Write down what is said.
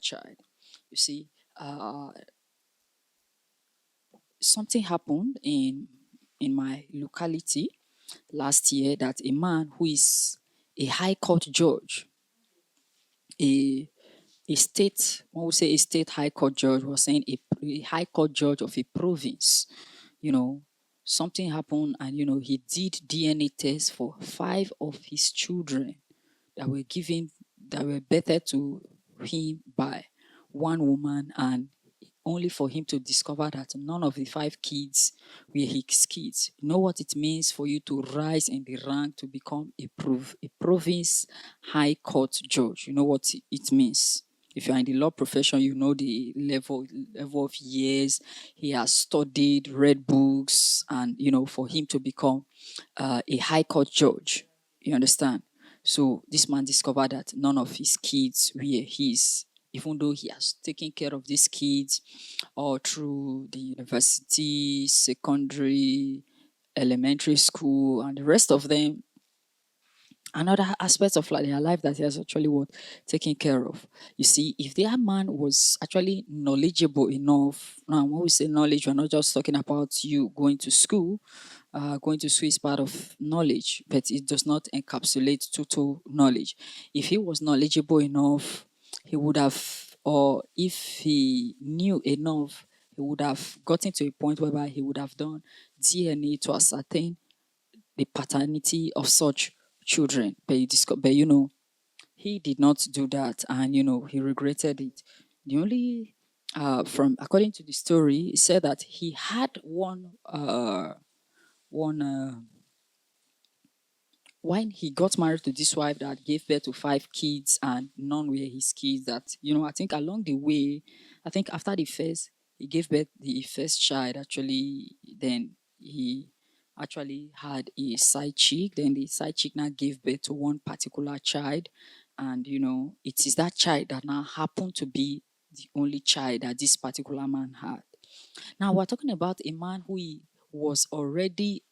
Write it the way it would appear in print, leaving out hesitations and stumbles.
child. You see, something happened in my locality last year that a man who is a high court judge, a a state, one would say a state high court judge, was saying a high court judge of a province, you know, something happened and he did DNA tests for 5 of his children that were given that were birthed to him by one woman, and only for him to discover that none of the 5 kids were his kids. You know what it means for you to rise in the rank to become a province high court judge. You know what it means. If you are in the law profession, you know the level of years he has studied, read books, and for him to become a high court judge. You understand? So this man discovered that none of his kids were his, even though he has taken care of these kids all through the university, secondary, elementary school, and the rest of them. Another aspect of their life that he has actually taken care of. You see, if their man was actually knowledgeable enough, now when we say knowledge, we're not just talking about you going to school. Going to school is part of knowledge, but it does not encapsulate total knowledge. If he was knowledgeable enough, he would have, or if he knew enough, he would have gotten to a point whereby he would have done DNA to ascertain the paternity of such children. But he did not do that, and he regretted it. The only from according to the story, he said that he had one when he got married to this wife that gave birth to 5 kids and none were his kids. That I think along the way, I think after the first, he gave birth the first child. Actually, then he actually had a side chick. Then the side chick now gave birth to one particular child, and it is that child that now happened to be the only child that this particular man had. Now we're talking about a man who was already